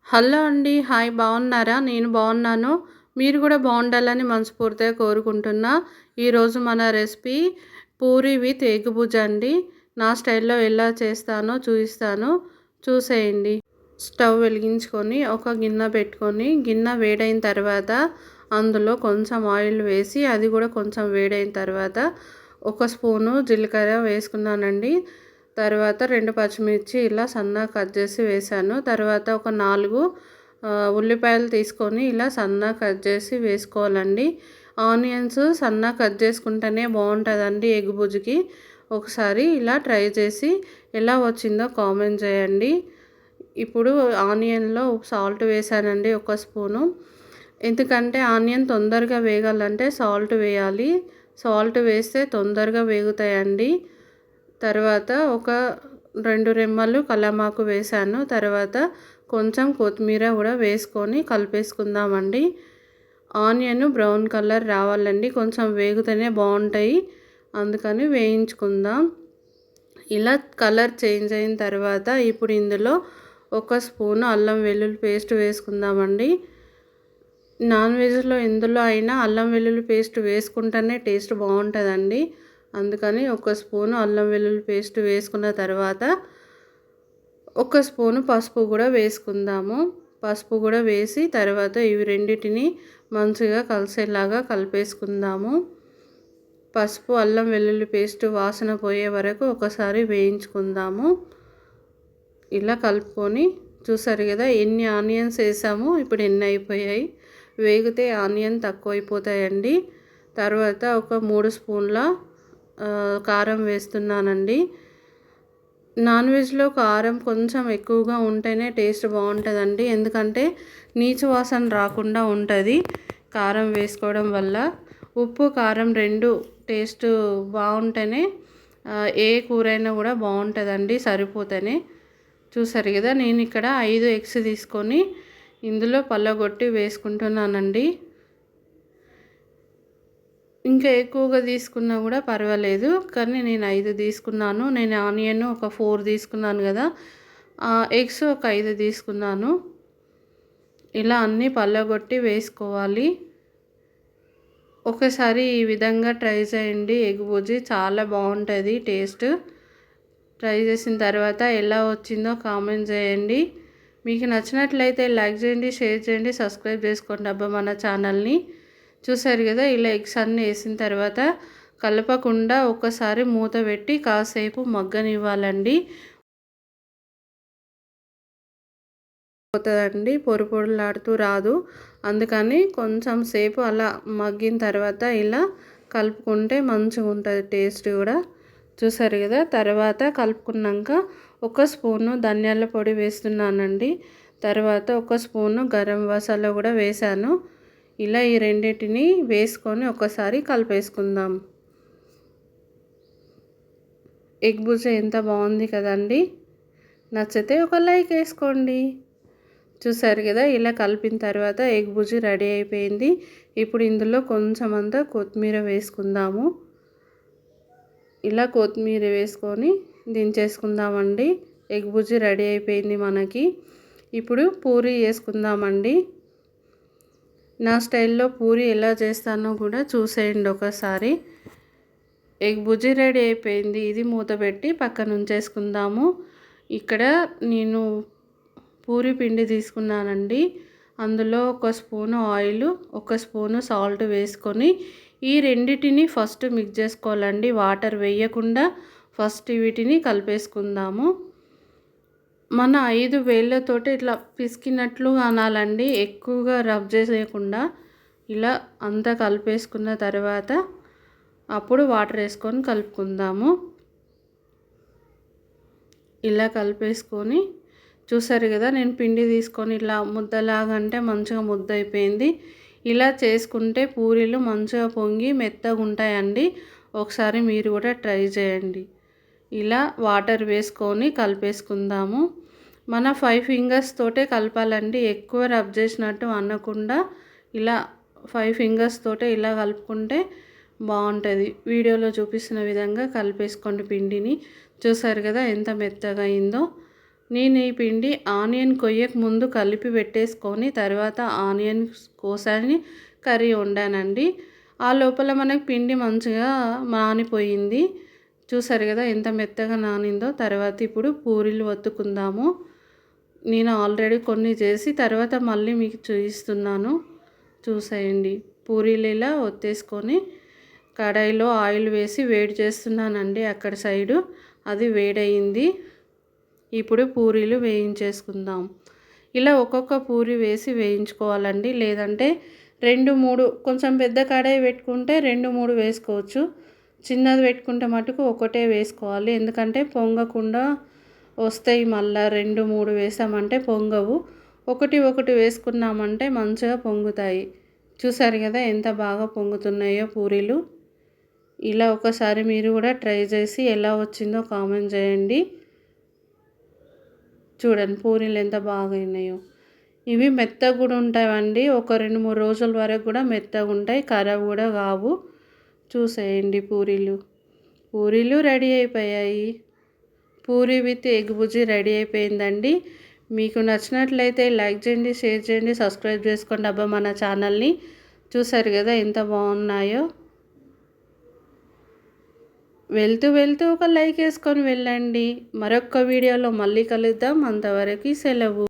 Hello అండి. Hi బాగున్నారా? నేను బాగున్నాను. మీరు కూడా బాగుండాలని మనస్ఫూర్తిగా కోరుకుంటున్నా. ఈరోజు మన రెసిపీ పూరి విత్ ఎగ్ బుజ్జి అండి. నా స్టైల్‌లో ఎలా చేస్తానో చూపిస్తాను. చూసేయండి. స్టవ్ వెలిగించుకొని ఒక గిన్నె పెట్టుకొని గిన్నె వేడైన తర్వాత అందులో కొంచెం ఆయిల్ వేసి అది కూడా కొంచెం వేడైన తర్వాత ఒక స్పూను జీలకర్ర వేసుకున్నానండి. తర్వాత 2 పచ్చిమిర్చి ఇలా సన్నగా కట్ చేసి వేసాను. తర్వాత ఒక 4 ఉల్లిపాయలు తీసుకొని ఇలా సన్నగా కట్ చేసి వేసుకోవాలండి. ఆనియన్స్ సన్నగా కట్ చేసుకుంటేనే బాగుంటుందండి ఎగ్ బుజ్జికి. ఒకసారి ఇలా ట్రై చేసి ఎలా వచ్చిందో కామెంట్ చేయండి. ఇప్పుడు ఆనియన్లో సాల్ట్ వేసానండి ఒక స్పూను. ఎందుకంటే ఆనియన్ తొందరగా వేగాలంటే సాల్ట్ వేయాలి. సాల్ట్ వేస్తే తొందరగా వేగుతాయండి. తర్వాత ఒక 2 రెమ్మలు కల్లామాకు వేసాను. తర్వాత కొంచెం కొత్తిమీర కూడా వేసుకొని కలిపేసుకుందామండి. ఆనియన్ బ్రౌన్ కలర్ రావాలండి. కొంచెం వేగితేనే బాగుంటాయి. అందుకని వేయించుకుందాం. ఇలా కలర్ చేంజ్ అయిన తర్వాత ఇప్పుడు ఇందులో ఒక స్పూను అల్లం వెల్లుల్లి పేస్ట్ వేసుకుందామండి. నాన్ వెజ్లో ఎందులో అయినా అల్లం వెల్లుల్లి పేస్ట్ వేసుకుంటేనే టేస్ట్ బాగుంటుందండి. అందుకని ఒక స్పూను అల్లం వెల్లుల్లి పేస్ట్ వేసుకున్న తర్వాత ఒక స్పూను పసుపు కూడా వేసుకుందాము. పసుపు కూడా వేసి తర్వాత ఇవి రెండింటిని మంచిగా కలిసేలాగా కలిపేసుకుందాము. పసుపు అల్లం వెల్లుల్లి పేస్ట్ వాసన పోయే వరకు ఒకసారి వేయించుకుందాము. ఇలా కలుపుకొని చూసారు కదా ఎన్ని ఆనియన్స్ వేసాము, ఇప్పుడు ఎన్ని అయిపోయాయి. వేగితే ఆనియన్ తక్కువ అయిపోతాయండి. తర్వాత ఒక 3 స్పూన్ల కారం వేస్తున్నానండి. నాన్ వెజ్లో కారం కొంచెం ఎక్కువగా ఉంటేనే టేస్ట్ బాగుంటుందండి. ఎందుకంటే నీచు వాసన రాకుండా ఉంటుంది కారం వేసుకోవడం వల్ల. ఉప్పు కారం 2 టేస్ట్ బాగుంటేనే ఏ కూరైనా కూడా బాగుంటుందండి, సరిపోతేనే. చూసారు కదా నేను ఇక్కడ 5 ఎగ్స్ తీసుకొని ఇందులో పళ్ళగొట్టి వేసుకుంటున్నానండి. ఇంకా ఎక్కువగా తీసుకున్నా కూడా పర్వాలేదు, కానీ నేను 5 తీసుకున్నాను. నేను ఆనియన్ ఒక 4 తీసుకున్నాను కదా, ఎగ్స్ ఒక 5 తీసుకున్నాను. ఇలా అన్నీ పళ్ళగొట్టి వేసుకోవాలి. ఒకసారి ఈ విధంగా ట్రై చేయండి. ఎగ్ బుజ్జి చాలా బాగుంటుంది టేస్ట్. ట్రై చేసిన తర్వాత ఎలా వచ్చిందో కామెంట్ చేయండి. మీకు నచ్చినట్లయితే లైక్ చేయండి, షేర్ చేయండి, సబ్స్క్రైబ్ చేసుకోండి అబ్బా మన ఛానల్ని. చూసారు కదా ఇలా ఎగ్స్ అన్నీ వేసిన తర్వాత కలపకుండా ఒకసారి మూత పెట్టి కాసేపు మగ్గనివ్వాలండి. పోతుందండి, పొడి పొడిలాడుతూ రాదు. అందుకని కొంచెం సేపు అలా మగ్గిన తర్వాత ఇలా కలుపుకుంటే మంచిగా ఉంటుంది టేస్ట్ కూడా. చూసారు కదా తర్వాత కలుపుకున్నాక ఒక స్పూను ధనియాల పొడి వేస్తున్నానండి. తర్వాత ఒక స్పూను గరం మసాలా కూడా వేసాను. ఇలా ఈ రెండింటిని వేసుకొని ఒకసారి కలిపేసుకుందాం. ఎగ్ బుజ్జి ఎంత బాగుంది కదండి. నచ్చితే ఒక లైక్ వేసుకోండి. చూసారు కదా ఇలా కలిపిన తర్వాత ఎగ్ బుజ్జి రెడీ అయిపోయింది. ఇప్పుడు ఇందులో కొంచెం అంతా కొత్తిమీర వేసుకుందాము. ఇలా కొత్తిమీర వేసుకొని దించేసుకుందామండి. ఎగ్ బుజ్జి రెడీ అయిపోయింది మనకి. ఇప్పుడు పూరి వేసుకుందామండి. నా స్టైల్లో పూరి ఎలా చేస్తానో కూడా చూసేయండి ఒకసారి. ఎగ్ బుజ్జి రెడీ అయిపోయింది. ఇది మూత పెట్టి పక్కన ఉంచేసుకుందాము. ఇక్కడ నేను పూరి పిండి తీసుకున్నానండి. అందులో ఒక స్పూను ఆయిల్, ఒక స్పూను సాల్ట్ వేసుకొని ఈ రెండింటిని ఫస్ట్ మిక్స్ చేసుకోవాలండి. వాటర్ వేయకుండా ఫస్ట్ వీటిని కలిపేసుకుందాము. మన 5 వేళ్ళతోటి ఇట్లా పిసికినట్లు అనాలండి, ఎక్కువగా రబ్ చేసేయకుండా. ఇలా అంతా కలిపేసుకున్న తర్వాత అప్పుడు వాటర్ వేసుకొని కలుపుకుందాము. ఇలా కలిపేసుకొని చూసారు కదా నేను పిండి తీసుకొని ఇలా ముద్దలాగా అంటే మంచిగా ముద్ద అయిపోయింది. ఇలా చేసుకుంటే పూరీలు మంచిగా పొంగి మెత్తగా ఉంటాయండి. ఒకసారి మీరు కూడా ట్రై చేయండి. ఇలా వాటర్ వేసుకొని కలిపేసుకుందాము. మన 5 ఫింగర్స్ తోటే కలపాలండి, ఎక్కువ రబ్ చేసినట్టు అనకుండా ఇలా 5 ఫింగర్స్ తోటే ఇలా కలుపుకుంటే బాగుంటుంది. వీడియోలో చూపిస్తున్న విధంగా కలిపేసుకోండి పిండిని. చూసారు కదా ఎంత మెత్తగా అయిందో. నేను ఈ పిండి ఆనియన్ కొయ్యక ముందు కలిపి పెట్టేసుకొని తర్వాత ఆనియన్ కోసాని కర్రీ వండానండి. ఆ లోపల మనకి పిండి మంచిగా నానిపోయింది. చూసారు కదా ఎంత మెత్తగా నానిందో. తర్వాత ఇప్పుడు పూరీలు ఒత్తుకుందాము. నేను ఆల్రెడీ కొన్ని చేసి తర్వాత మళ్ళీ మీకు చూపిస్తున్నాను, చూసేయండి. పూరీలు ఇలా ఒత్తేసుకొని కడాయిలో ఆయిల్ వేసి వేడి చేస్తున్నానండి. అక్కడ సైడు అది వేడయింది. ఇప్పుడు పూరీలు వేయించేసుకుందాం. ఇలా ఒక్కొక్క పూరి వేసి వేయించుకోవాలండి. లేదంటే 2, 3 కొంచెం పెద్ద కడాయి పెట్టుకుంటే 2, 3 వేసుకోవచ్చు. చిన్నది పెట్టుకుంటే మటుకు ఒకటే వేసుకోవాలి. ఎందుకంటే పొంగకుండా వస్తాయి. మళ్ళీ 2, 3 వేసామంటే పొంగవు. ఒకటి వేసుకున్నామంటే మంచిగా పొంగుతాయి. చూసారు కదా ఎంత బాగా పొంగుతున్నాయో పూరీలు. ఇలా ఒకసారి మీరు కూడా ట్రై చేసి ఎలా వచ్చిందో కామెంట్ చేయండి. చూడండి పూరీలు ఎంత బాగా అయినాయో. ఇవి మెత్తగా కూడా ఉంటాయండి. ఒక 2, 3 రోజుల వరకు కూడా మెత్తగా ఉంటాయి, ఖరాబ్ కూడా కావు. చూసేయండి పూరీలు రెడీ అయిపోయాయి. Puri with egg Bujji ready అయిపోయిందండి. మీకు నచ్చినట్లయితే లైక్ చేయండి, షేర్ చేయండి, సబ్స్క్రైబ్ చేసుకోండి అబ్బా మన ఛానల్ని. చూసారు కదా ఎంత బాగున్నాయో. వెళ్తూ ఒక లైక్ వేసుకొని వెళ్ళండి. మరొక వీడియోలో మళ్ళీ కలుద్దాం. అంతవరకు సెలవు.